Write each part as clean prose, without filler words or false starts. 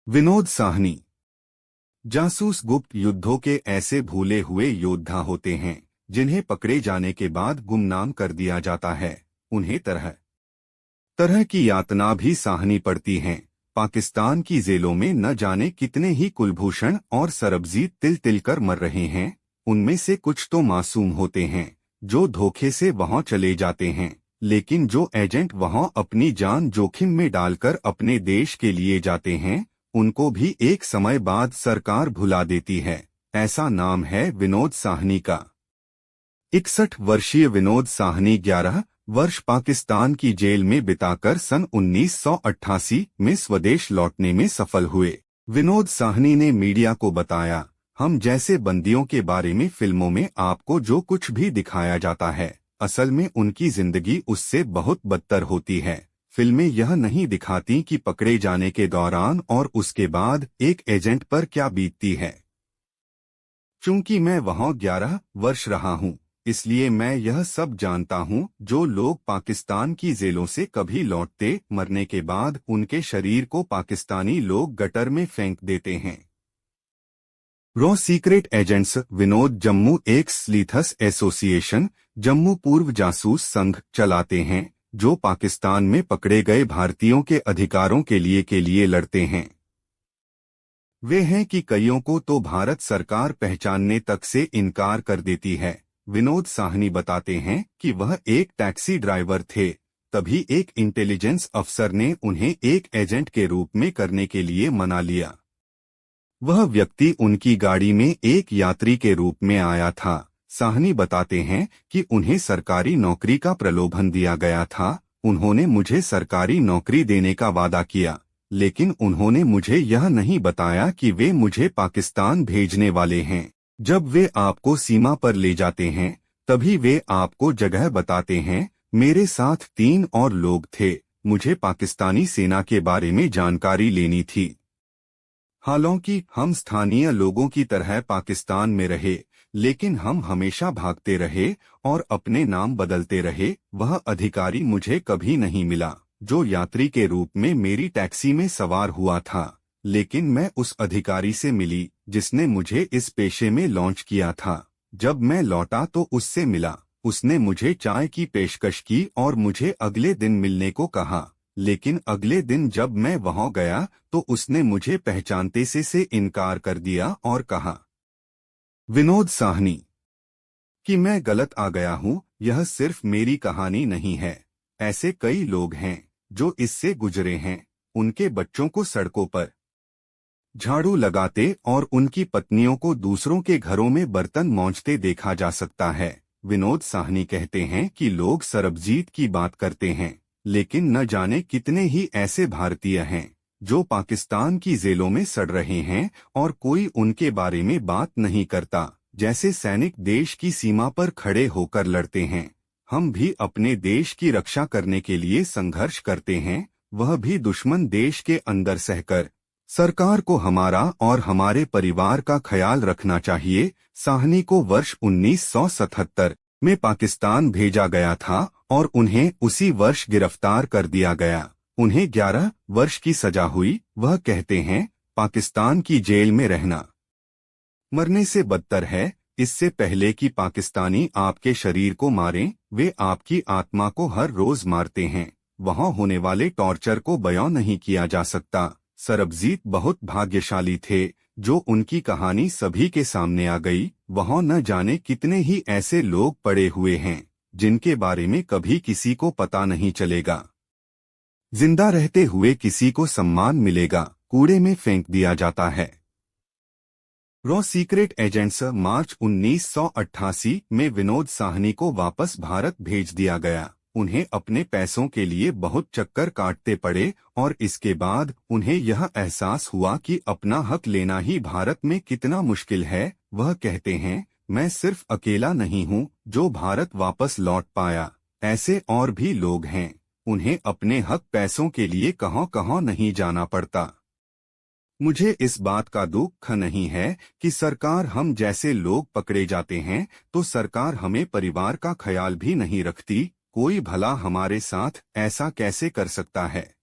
विनोद साहनी। जासूस गुप्त युद्धों के ऐसे भूले हुए योद्धा होते हैं जिन्हें पकड़े जाने के बाद गुमनाम कर दिया जाता है। उन्हें तरह तरह की यातना भी सहनी पड़ती हैं। पाकिस्तान की जेलों में न जाने कितने ही कुलभूषण और सरबजीत तिल तिल कर मर रहे हैं। उनमें से कुछ तो मासूम होते हैं जो धोखे से वहां चले जाते हैं, लेकिन जो एजेंट वहां अपनी जान जोखिम में डालकर अपने देश के लिए जाते हैं उनको भी एक समय बाद सरकार भुला देती है। ऐसा नाम है विनोद साहनी का। 61 वर्षीय विनोद साहनी 11 वर्ष पाकिस्तान की जेल में बिताकर सन 1988 में स्वदेश लौटने में सफल हुए। विनोद साहनी ने मीडिया को बताया, हम जैसे बंदियों के बारे में फिल्मों में आपको जो कुछ भी दिखाया जाता है, असल में उनकी जिंदगी उससे बहुत बदतर होती है। फिल्में यह नहीं दिखाती कि पकड़े जाने के दौरान और उसके बाद एक एजेंट पर क्या बीतती है। चूंकि मैं वहां 11 वर्ष रहा हूं, इसलिए मैं यह सब जानता हूं। जो लोग पाकिस्तान की जेलों से कभी लौटते, मरने के बाद उनके शरीर को पाकिस्तानी लोग गटर में फेंक देते हैं। रॉ secret agents Vinod Jammu ex sleuths association, Jammu पूर्व जासूस संघ चलाते हैं जो पाकिस्तान में पकड़े गए भारतीयों के अधिकारों के लिए लड़ते हैं। वे हैं कि कईयों को तो भारत सरकार पहचानने तक से इनकार कर देती है। विनोद साहनी बताते हैं कि वह एक टैक्सी ड्राइवर थे, तभी एक इंटेलिजेंस अफसर ने उन्हें एक एजेंट के रूप में करने के लिए मना लिया। वह व्यक्ति उनकी गाड़ी में एक यात्री के रूप में आया था। साहनी बताते हैं कि उन्हें सरकारी नौकरी का प्रलोभन दिया गया था। उन्होंने मुझे सरकारी नौकरी देने का वादा किया, लेकिन उन्होंने मुझे यह नहीं बताया कि वे मुझे पाकिस्तान भेजने वाले हैं। जब वे आपको सीमा पर ले जाते हैं तभी वे आपको जगह बताते हैं। मेरे साथ 3 और लोग थे। मुझे पाकिस्तानी सेना के बारे में जानकारी लेनी थी। हालांकि हम स्थानीय लोगों की तरह पाकिस्तान में रहे, लेकिन हम हमेशा भागते रहे और अपने नाम बदलते रहे। वह अधिकारी मुझे कभी नहीं मिला जो यात्री के रूप में मेरी टैक्सी में सवार हुआ था, लेकिन मैं उस अधिकारी से मिली जिसने मुझे इस पेशे में लॉन्च किया था। जब मैं लौटा तो उससे मिला। उसने मुझे चाय की पेशकश की और मुझे अगले दिन मिलने को कहा, लेकिन अगले दिन जब मैं वहां गया तो उसने मुझे पहचानते से इनकार कर दिया और कहा, विनोद साहनी, कि मैं गलत आ गया हूं। यह सिर्फ मेरी कहानी नहीं है, ऐसे कई लोग हैं जो इससे गुजरे हैं। उनके बच्चों को सड़कों पर झाड़ू लगाते और उनकी पत्नियों को दूसरों के घरों में बर्तन मांजते देखा जा सकता है। विनोद साहनी कहते हैं कि लोग सरबजीत की बात करते हैं, लेकिन न जाने कितने ही ऐसे भारतीय हैं जो पाकिस्तान की जेलों में सड़ रहे हैं और कोई उनके बारे में बात नहीं करता। जैसे सैनिक देश की सीमा पर खड़े होकर लड़ते हैं, हम भी अपने देश की रक्षा करने के लिए संघर्ष करते हैं, वह भी दुश्मन देश के अंदर सहकर। सरकार को हमारा और हमारे परिवार का ख्याल रखना चाहिए। साहनी को वर्ष 1977 में पाकिस्तान भेजा गया था और उन्हें उसी वर्ष गिरफ्तार कर दिया गया। उन्हें 11 वर्ष की सजा हुई। वह कहते हैं, पाकिस्तान की जेल में रहना मरने से बदतर है। इससे पहले कि पाकिस्तानी आपके शरीर को मारें, वे आपकी आत्मा को हर रोज मारते हैं। वहां होने वाले टॉर्चर को बयां नहीं किया जा सकता। सरबजीत बहुत भाग्यशाली थे जो उनकी कहानी सभी के सामने आ गई। वहां न जाने कितने ही ऐसे लोग पड़े हुए हैं जिनके बारे में कभी किसी को पता नहीं चलेगा। जिंदा रहते हुए किसी को सम्मान मिलेगा, कूड़े में फेंक दिया जाता है। रॉ सीक्रेट एजेंट्स मार्च 1988 में विनोद साहनी को वापस भारत भेज दिया गया। उन्हें अपने पैसों के लिए बहुत चक्कर काटते पड़े और इसके बाद उन्हें यह एहसास हुआ कि अपना हक लेना ही भारत में कितना मुश्किल है। वह कहते हैं, मैं सिर्फ अकेला नहीं हूँ जो भारत वापस लौट पाया, ऐसे और भी लोग हैं। उन्हें अपने हक पैसों के लिए कहां-कहां नहीं जाना पड़ता। मुझे इस बात का दुख नहीं है कि सरकार हम जैसे लोग पकड़े जाते हैं तो सरकार हमें परिवार का ख्याल भी नहीं रखती। कोई भला हमारे साथ ऐसा कैसे कर सकता है।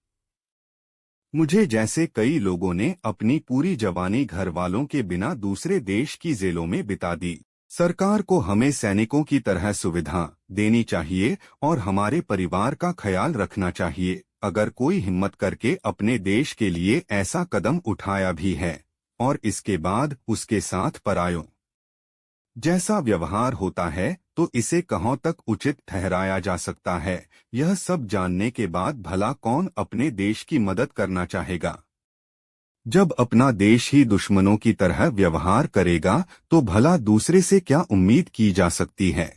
मुझे जैसे कई लोगों ने अपनी पूरी जवानी घर वालों के बिना दूसरे देश की जेलों में बिता दी। सरकार को हमें सैनिकों की तरह सुविधा देनी चाहिए और हमारे परिवार का ख्याल रखना चाहिए। अगर कोई हिम्मत करके अपने देश के लिए ऐसा कदम उठाया भी है और इसके बाद उसके साथ परायों जैसा व्यवहार होता है तो इसे कहाँ तक उचित ठहराया जा सकता है, यह सब जानने के बाद भला कौन अपने देश की मदद करना चाहेगा। जब अपना देश ही दुश्मनों की तरह व्यवहार करेगा तो भला दूसरे से क्या उम्मीद की जा सकती है।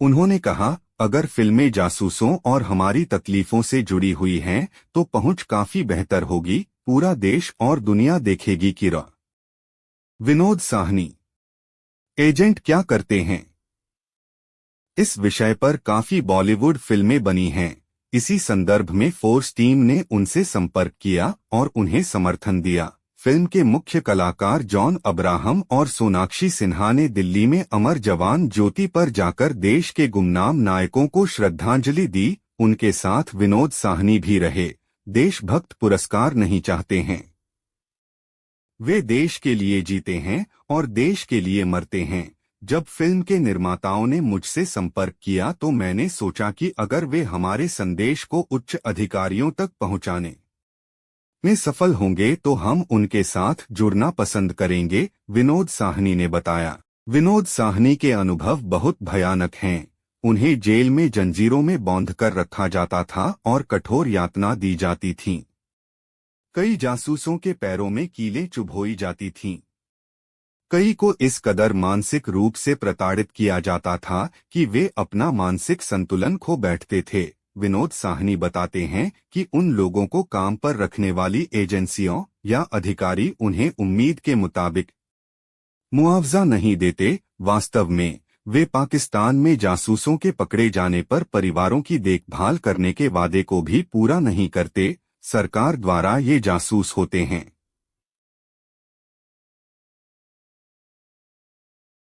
उन्होंने कहा, अगर फिल्में जासूसों और हमारी तकलीफों से जुड़ी हुई हैं तो पहुंच काफी बेहतर होगी, पूरा देश और दुनिया देखेगी कि विनोद साहनी एजेंट क्या करते हैं। इस विषय पर काफी बॉलीवुड फिल्में बनी हैं। इसी संदर्भ में फोर्स टीम ने उनसे संपर्क किया और उन्हें समर्थन दिया। फिल्म के मुख्य कलाकार जॉन अब्राहम और सोनाक्षी सिन्हा ने दिल्ली में अमर जवान ज्योति पर जाकर देश के गुमनाम नायकों को श्रद्धांजलि दी। उनके साथ विनोद साहनी भी रहे। देशभक्त पुरस्कार नहीं चाहते हैं, वे देश के लिए जीते हैं और देश के लिए मरते हैं। जब फिल्म के निर्माताओं ने मुझसे संपर्क किया तो मैंने सोचा कि अगर वे हमारे संदेश को उच्च अधिकारियों तक पहुंचाने में सफल होंगे तो हम उनके साथ जुड़ना पसंद करेंगे, विनोद साहनी ने बताया। विनोद साहनी के अनुभव बहुत भयानक हैं। उन्हें जेल में जंजीरों में बांध कर रखा जाता था और कठोर यातना दी जाती थीं। कई जासूसों के पैरों में कीलें चुभोई जाती थीं। कई को इस कदर मानसिक रूप से प्रताड़ित किया जाता था कि वे अपना मानसिक संतुलन खो बैठते थे। विनोद साहनी बताते हैं कि उन लोगों को काम पर रखने वाली एजेंसियों या अधिकारी उन्हें उम्मीद के मुताबिक मुआवजा नहीं देते। वास्तव में वे पाकिस्तान में जासूसों के पकड़े जाने पर परिवारों की देखभाल करने के वादे को भी पूरा नहीं करते। सरकार द्वारा ये जासूस होते हैं।